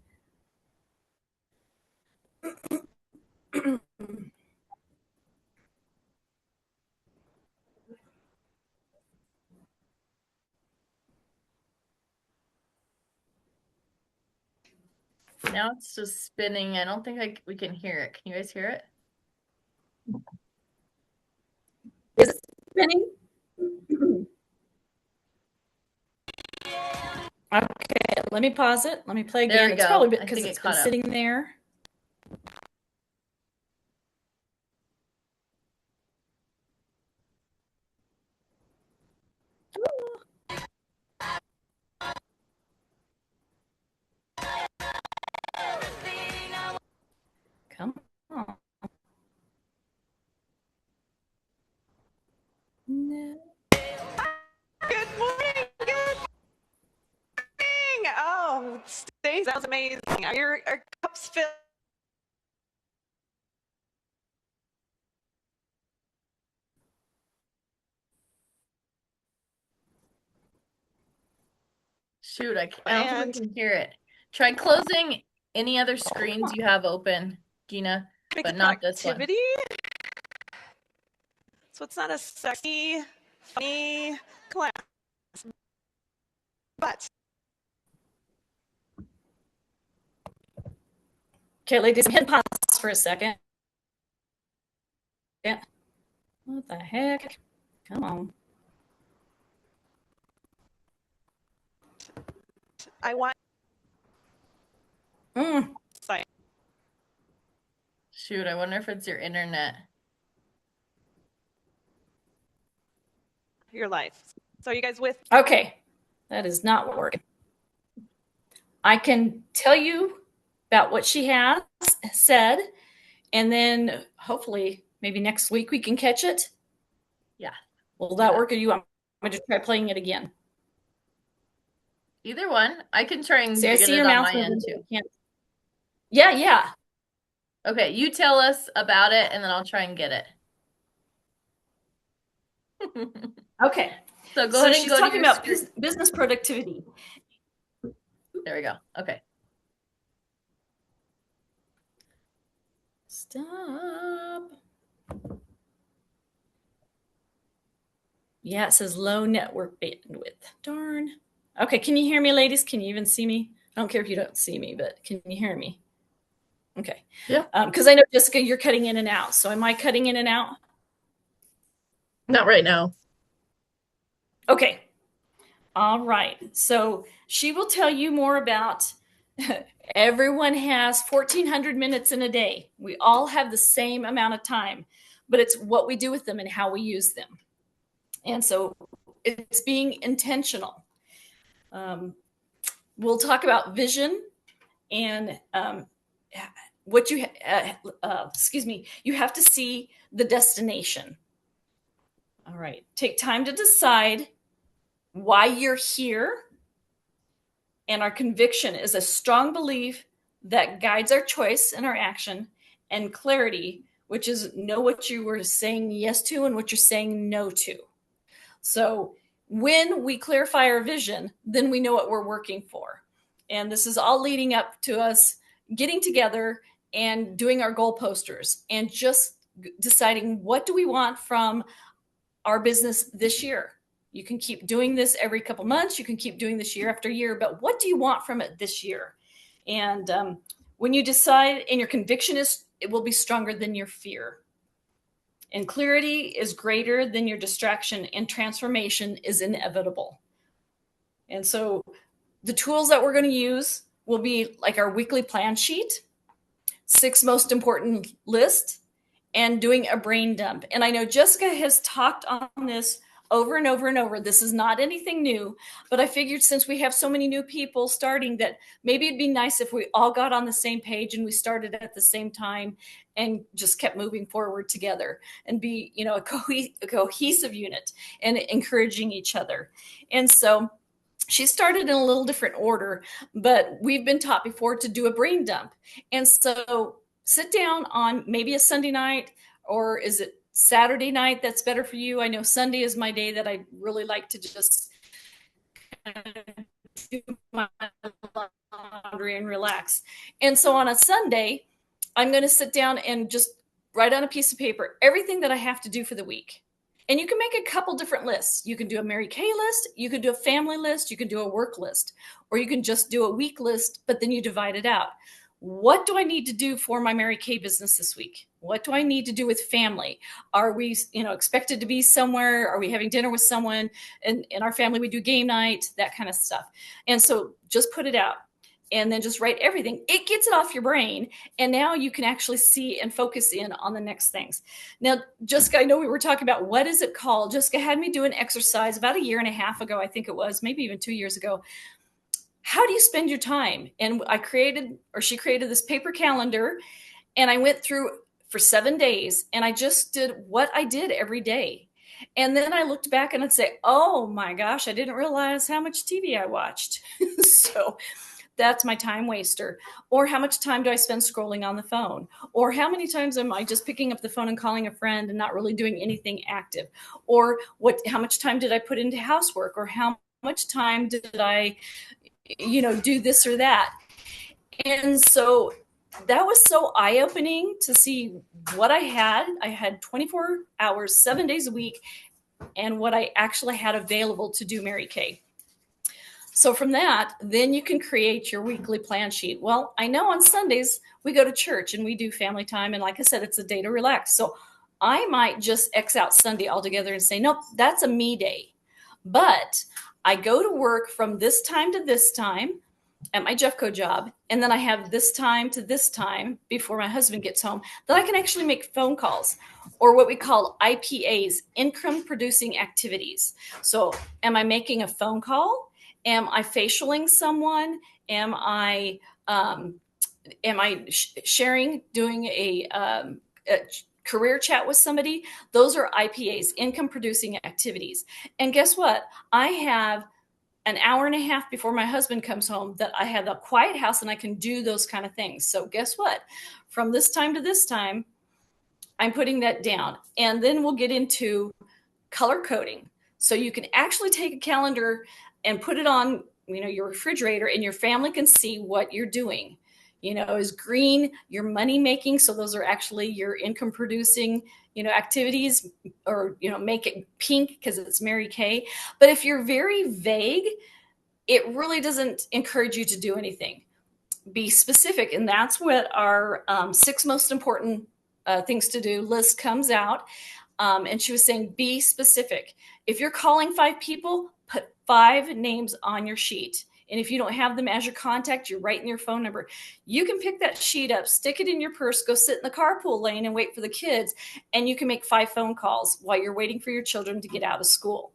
Now it's just spinning. I don't think we can hear it. Can you guys hear it? Is it spinning? Okay, let me pause it. Let me play again. There we It's go. probably because it's been sitting there. Come on. No. Good morning. Good morning. Oh, Stacey, that was amazing. Are cups filled? Shoot, I don't think we can hear it. Try closing any other screens you have open, Gina, but not this one. So it's not a sexy, funny class. But okay, ladies, I'm hitting pause for a second. Yeah. What the heck? Come on. I want Shoot, I wonder if it's your internet. Your life. So are you guys with? Okay, that is not working. I can tell you about what she has said, and then hopefully maybe next week we can catch it. Yeah. Will that work, or you want me to try playing it again? Either one. I can try and I get see it your on mouth my end too. Yeah. Okay, you tell us about it, and then I'll try and get it. Okay. So go ahead and she's go talking to your about business productivity. There we go. Okay. Stop. Yeah, it says low network bandwidth. Darn. Okay, can you hear me, ladies? Can you even see me? I don't care if you don't see me, but can you hear me? Okay. Yeah. Because I know, Jessica, you're cutting in and out. So am I cutting in and out? Not right now. Okay. All right. So she will tell you more about everyone has 1,400 minutes in a day. We all have the same amount of time, but it's what we do with them and how we use them. And so it's being intentional. We'll talk about vision and what you, you have to see the destination. All right. Take time to decide why you're here. And our conviction is a strong belief that guides our choice and our action, and clarity which is know what you were saying yes to and what you're saying no to. So when we clarify our vision, then we know what we're working for. And this is all leading up to us getting together and doing our goal posters and just deciding what do we want from our business this year. You can keep doing this every couple months. You can keep doing this year after year, but what do you want from it this year? And when you decide and your conviction is, it will be stronger than your fear. And clarity is greater than your distraction, and transformation is inevitable. And so the tools that we're going to use will be like our weekly plan sheet, 6 most important list, and doing a brain dump. And I know Jessica has talked on this over and over and over. This is not anything new, but I figured since we have so many new people starting that maybe it'd be nice if we all got on the same page and we started at the same time and just kept moving forward together and be, a cohesive unit and encouraging each other. And so she started in a little different order, but we've been taught before to do a brain dump. And so sit down on maybe a Sunday night, or is it Saturday night that's better for you? I know Sunday is my day that I really like to just do my laundry and relax. And so on a Sunday, I'm going to sit down and just write on a piece of paper everything that I have to do for the week. And you can make a couple different lists. You can do a Mary Kay list, you can do a family list, you can do a work list, or you can just do a week list, but then you divide it out. What do I need to do for my Mary Kay business this week? What do I need to do with family? Are we, expected to be somewhere? Are we having dinner with someone? And in our family, we do game night, that kind of stuff. And so just put it out and then just write everything. It gets it off your brain. And now you can actually see and focus in on the next things. Now, Jessica, I know we were talking about what is it called? Jessica had me do an exercise about 1.5 years ago, I think it was, maybe even 2 years ago. How do you spend your time? And she created this paper calendar, and I went through for 7 days and I just did what I did every day. And then I looked back and I'd say, oh my gosh, I didn't realize how much TV I watched. So that's my time waster. Or how much time do I spend scrolling on the phone? Or how many times am I just picking up the phone and calling a friend and not really doing anything active? Or how much time did I put into housework? Or how much time did I do this or that? And so that was so eye-opening to see what I had. I had 24 hours, 7 days a week, and what I actually had available to do Mary Kay. So from that, then you can create your weekly plan sheet. Well, I know on Sundays we go to church and we do family time. And like I said, it's a day to relax. So I might just X out Sunday altogether and say, nope, that's a me day. But I go to work from this time to this time at my Jeffco job. And then I have this time to this time before my husband gets home that I can actually make phone calls, or what we call IPAs, income producing activities. So am I making a phone call? Am I facialing someone? Am I sharing, doing a career chat with somebody? Those are IPAs, income producing activities. And guess what? I have an 1.5 hours before my husband comes home that I have a quiet house and I can do those kind of things. So guess what? From this time to this time, I'm putting that down. And then we'll get into color coding. So you can actually take a calendar and put it on, your refrigerator, and your family can see what you're doing. Is green your money making? So those are actually your income producing, activities, or, make it pink because it's Mary Kay. But if you're very vague, it really doesn't encourage you to do anything. Be specific. And that's what our 6 most important things to do list comes out. And she was saying, be specific. If you're calling 5 people, put 5 names on your sheet. And if you don't have them as your contact, you're writing your phone number. You can pick that sheet up, stick it in your purse, go sit in the carpool lane and wait for the kids. And you can make 5 phone calls while you're waiting for your children to get out of school.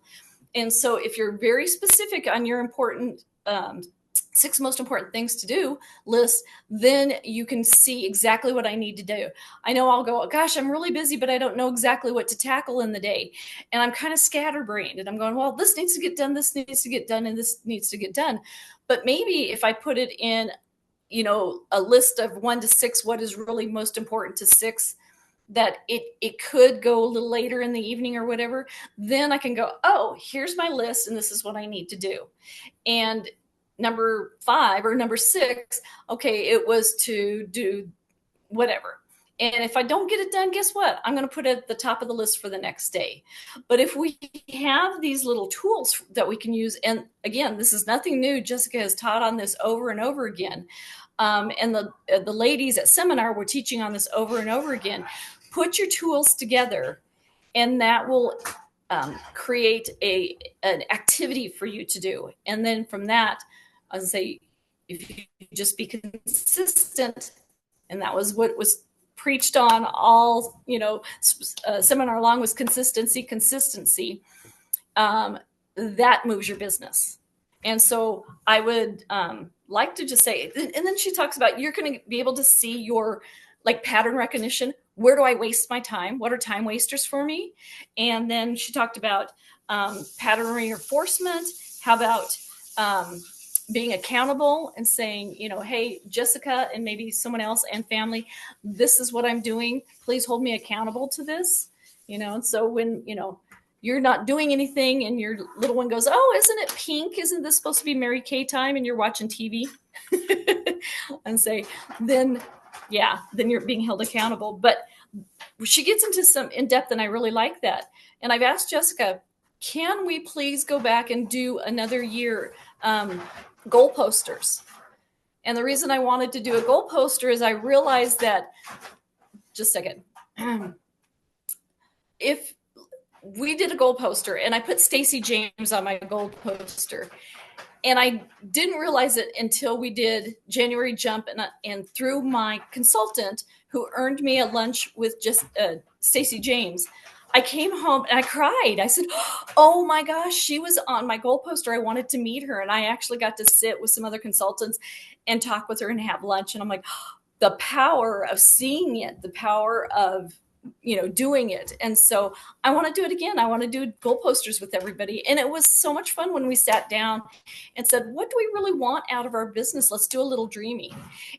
And so if you're very specific on your important 6 most important things to do list, then you can see exactly what I need to do. I know I'll go, gosh, I'm really busy, but I don't know exactly what to tackle in the day. And I'm kind of scatterbrained and I'm going, well, this needs to get done, this needs to get done, and this needs to get done. But maybe if I put it in, a list of 1 to 6, what is really most important to 6, that it could go a little later in the evening or whatever, then I can go, oh, here's my list and this is what I need to do. And number 5 or number 6, okay, it was to do whatever. And if I don't get it done, guess what? I'm going to put it at the top of the list for the next day. But if we have these little tools that we can use, and again, this is nothing new. Jessica has taught on this over and over again. And the ladies at seminar were teaching on this over and over again. Put your tools together, and that will create an activity for you to do. And then from that, I would say, if you just be consistent, and that was what was preached on all, seminar long, was consistency. That moves your business. And so I would like to just say, and then she talks about, you're going to be able to see your like pattern recognition. Where do I waste my time? What are time wasters for me? And then she talked about pattern reinforcement. How about being accountable and saying, hey, Jessica and maybe someone else and family, this is what I'm doing. Please hold me accountable to this. And so when, you're not doing anything and your little one goes, oh, isn't it pink? Isn't this supposed to be Mary Kay time? And you're watching TV and say, then you're being held accountable. But she gets into some in depth, and I really like that. And I've asked Jessica, can we please go back and do another year goal posters? And the reason I wanted to do a goal poster is I realized that, just a second, if we did a goal poster and I put Stacey James on my goal poster, and I didn't realize it until we did January Jump, and through my consultant who earned me a lunch with just Stacey James, I came home and I cried. I said, oh my gosh, she was on my goal poster. I wanted to meet her. And I actually got to sit with some other consultants and talk with her and have lunch. And I'm like, the power of seeing it, the power of, doing it. And so I want to do it again. I want to do goal posters with everybody. And it was so much fun when we sat down and said, what do we really want out of our business? Let's do a little dreaming.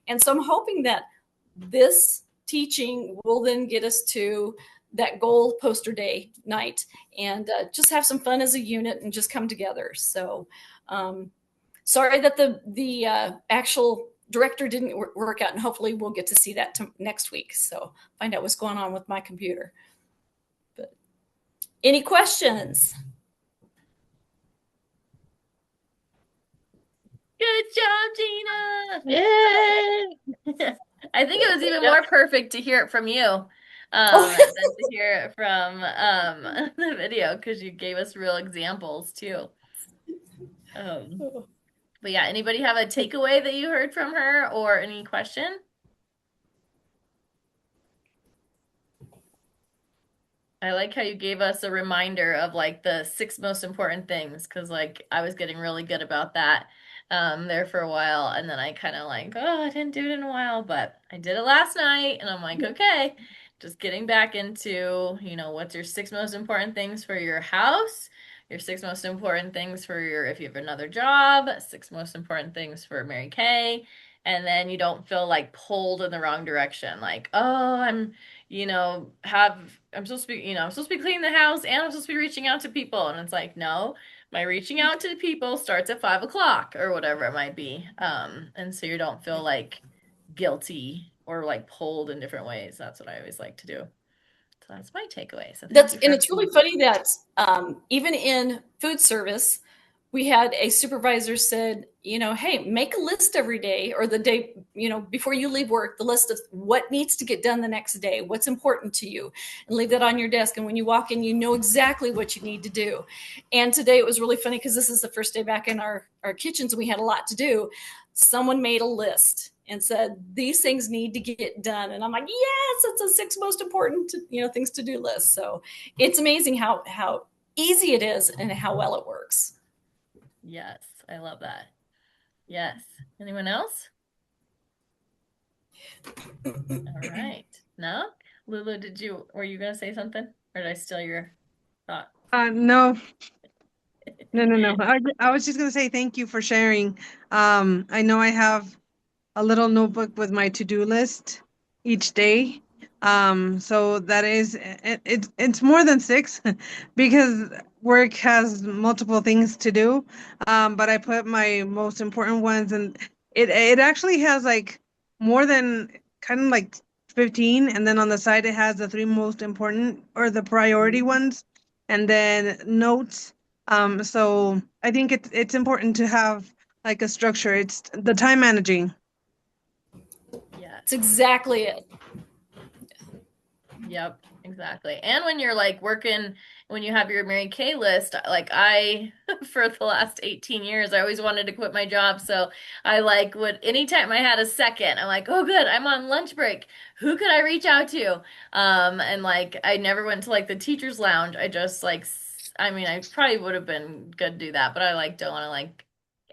And so I'm hoping that this teaching will then get us to that goal poster day night and just have some fun as a unit and just come together. So sorry that the actual director didn't work out, and hopefully we'll get to see that next week. So find out what's going on with my computer. But any questions? Good job, Gina. Yay! I think it was even more perfect to hear it from you than to hear it from the video, because you gave us real examples too. But yeah, anybody have a takeaway that you heard from her or any question? I like how you gave us a reminder of like the 6 most important things, because like I was getting really good about that there for a while, and then I kind of like, oh, I didn't do it in a while, but I did it last night, and I'm like, okay, just getting back into, what's your 6 most important things for your house, your 6 most important things for if you have another job, 6 most important things for Mary Kay, and then you don't feel like pulled in the wrong direction. Like, oh, I'm supposed to be, I'm supposed to be cleaning the house and I'm supposed to be reaching out to people. And it's like, no, my reaching out to people starts at 5 o'clock or whatever it might be. And so you don't feel like guilty or like pulled in different ways. That's what I always like to do. So that's my takeaway. So and it's really funny that even in food service, we had a supervisor said, hey, make a list every day or the day, before you leave work, the list of what needs to get done the next day, what's important to you, and leave that on your desk. And when you walk in, you know exactly what you need to do. And today it was really funny because this is the first day back in our kitchens and we had a lot to do. Someone made a list and said, these things need to get done. And I'm like, yes, it's the 6 most important, things to do list. So it's amazing how easy it is and how well it works. Yes, I love that. Yes. Anyone else? All right. No? Lulu, were you going to say something? Or did I steal your thought? No. No. I was just going to say thank you for sharing. I know I have a little notebook with my to-do list each day. So that is it's more than six because work has multiple things to do. But I put my most important ones, and it actually has like more than kind of like 15, and then on the side it has the three most important or the priority ones, and then notes. So I think it's important to have like a structure. It's the time managing. Yeah. That's exactly it. Yep, exactly. And when you're like working, when you have your Mary Kay list, like I, for the last 18 years, I always wanted to quit my job. So I like would, anytime I had a second, I'm like, oh, good, I'm on lunch break. Who could I reach out to? And like, I never went to like the teacher's lounge. I just like, I mean, I probably would have been good to do that, but I like don't want to like,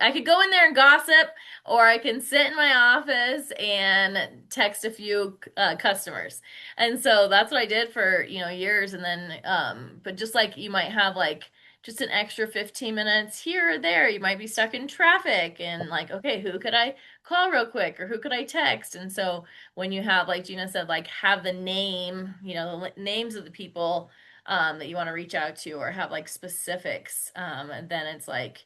I could go in there and gossip, or I can sit in my office and text a few customers. And so that's what I did for, years. And then, but just like you might have like just an extra 15 minutes here or there, you might be stuck in traffic and like, okay, who could I call real quick or who could I text? And so when you have, like Gina said, like have the name, the names of the people that you want to reach out to or have like specifics, and then it's like,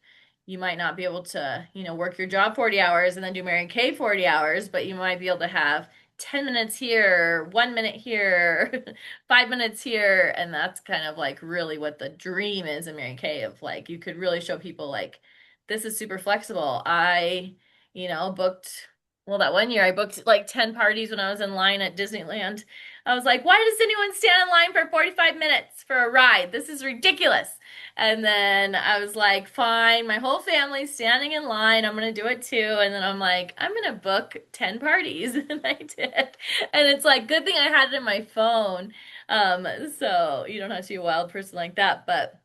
you might not be able to, work your job 40 hours and then do Mary Kay 40 hours, but you might be able to have 10 minutes here, 1 minute here, 5 minutes here. And that's kind of like really what the dream is in Mary Kay of like, you could really show people like, this is super flexible. I, booked, well, that one year I booked like 10 parties when I was in line at Disneyland. I was like, why does anyone stand in line for 45 minutes for a ride? This is ridiculous. And then I was like, fine, my whole family's standing in line. I'm going to do it too. And then I'm like, I'm going to book 10 parties. And I did. And it's like, good thing I had it in my phone. So you don't have to be a wild person like that, but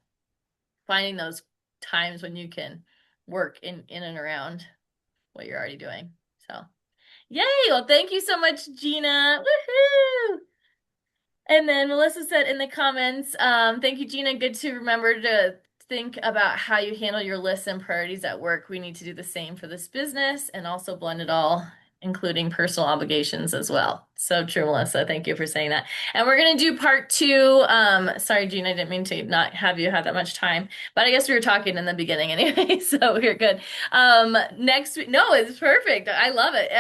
finding those times when you can work in and around what you're already doing. So, yay. Well, thank you so much, Gina. Woohoo! And then Melissa said in the comments, thank you, Gina. Good to remember to think about how you handle your lists and priorities at work. We need to do the same for this business and also blend it all, including personal obligations as well. So true, Melissa. Thank you for saying that. And we're going to do part two. Sorry, Gina, I didn't mean to not have you have that much time, but I guess we were talking in the beginning anyway, so we're good. Next week, no, it's perfect. I love it.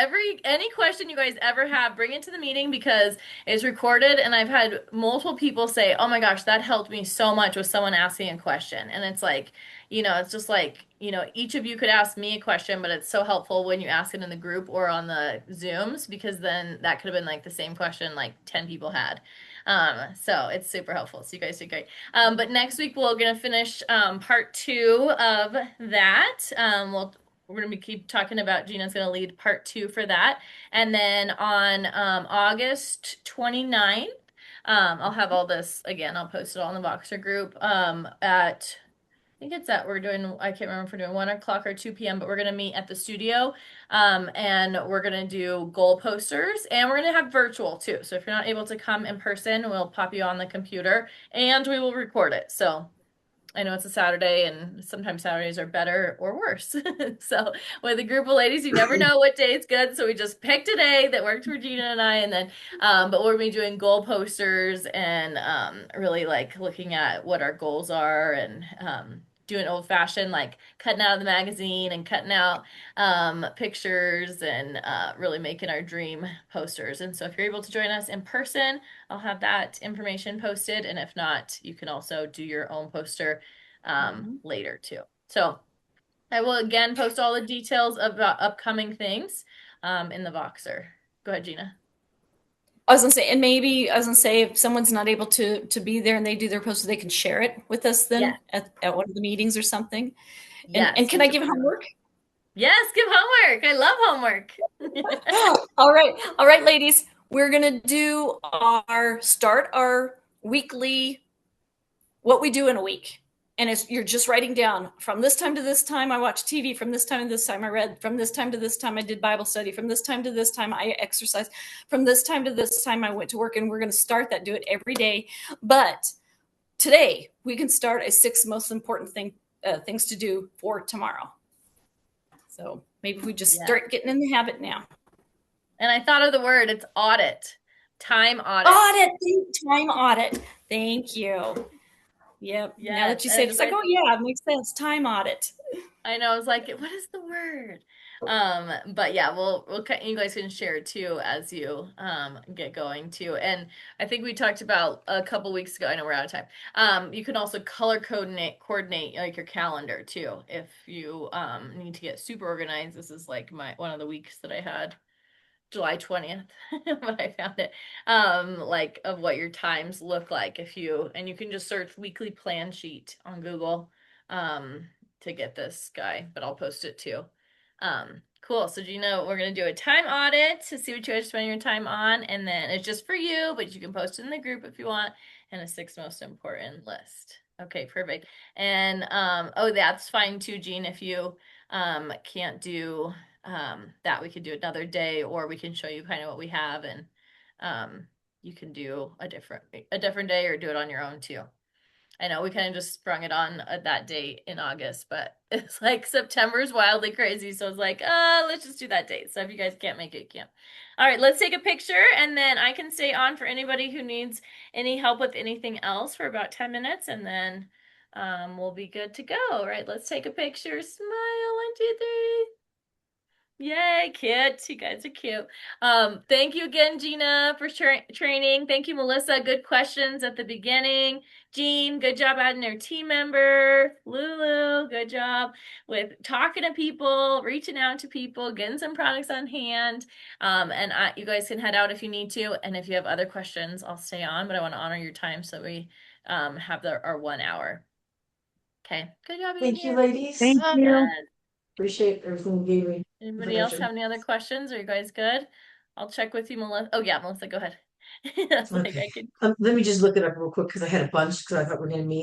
Any question you guys ever have, bring it to the meeting because it's recorded, and I've had multiple people say, oh my gosh, that helped me so much with someone asking a question. And it's like, it's just like, each of you could ask me a question, but it's so helpful when you ask it in the group or on the Zooms, because then that could have been like the same question like 10 people had. So it's super helpful. So you guys did great. But next week we're going to finish part two of that. We're going to keep talking about, Gina's going to lead part two for that. And then on August 29th, I'll have all this again. I'll post it all in the Voxer group at, I think it's at, I can't remember if we're doing 1 o'clock or 2 p.m., but we're going to meet at the studio, and we're going to do goal posters, and we're going to have virtual too. So if you're not able to come in person, we'll pop you on the computer and we will record it. So I know it's a Saturday, and sometimes Saturdays are better or worse. So with a group of ladies, you never know what day is good. So we just picked a day that worked for Gina and I, and then, but we'll be doing goal posters and really like looking at what our goals are and doing old fashioned, like cutting out of the magazine and cutting out pictures and really making our dream posters. And so if you're able to join us in person, I'll have that information posted. And if not, you can also do your own poster later too. So I will again post all the details about upcoming things in the Voxer. Go ahead, Gina. I was gonna say, and maybe I was gonna say if someone's not able to be there and they do their poster, they can share it with us then at one of the meetings or something. Yes. And can I give homework? Yes, give homework. I love homework. All right, ladies. We're gonna do start our weekly what we do in a week. And you're just writing down from this time to this time I watched TV, from this time to this time I read, from this time to this time I did Bible study, from this time to this time I exercised, from this time to this time I went to work. And we're going to start that, do it every day. But today we can start a 6 most important things to do for tomorrow. So maybe we just start getting in the habit now. And I thought of the word, it's audit. Time audit. Time audit. Thank you. Yep. Now Yes, that you and say I it, just it's like, read- oh yeah, it makes sense. Time audit. I know, I was like, what is the word? But yeah, you guys can share it too as you get going too. And I think we talked about a couple weeks ago. I know we're out of time. You can also color coordinate like your calendar too. If you need to get super organized, this is like one of the weeks that I had. July 20th when I found it, like of what your times look like and you can just search weekly plan sheet on Google, to get this guy, but I'll post it too. Cool. So Gina, we're going to do a time audit to see what you guys spend your time on. And then it's just for you, but you can post it in the group if you want, and a 6 most important list. Okay, perfect. And, oh, that's fine too, Jean, if you, can't do that we could do another day, or we can show you kind of what we have, and you can do a different day or do it on your own too. I know we kind of just sprung it on that date in August, but it's like September's wildly crazy, so it's like, let's just do that date. So if you guys can't make it, you can't. All right, let's take a picture, and then I can stay on for anybody who needs any help with anything else for about 10 minutes, and then we'll be good to go. All right, let's take a picture. Smile, 1, 2, 3. Yay, cute. You guys are cute. Thank you again, Gina, for training. Thank you, Melissa. Good questions at the beginning. Jean, good job adding your team member. Lulu, good job with talking to people, reaching out to people, getting some products on hand. And you guys can head out if you need to. And if you have other questions, I'll stay on, but I want to honor your time so we have our 1 hour. Okay, good job. Thank you, ladies. Thank you. Yes. Appreciate everything you gave me. Anybody else have any other questions? Are you guys good? I'll check with you, Melissa. Oh yeah, Melissa, go ahead. That's like Okay. I could. Let me just look it up real quick because I had a bunch because I thought we are gonna meet.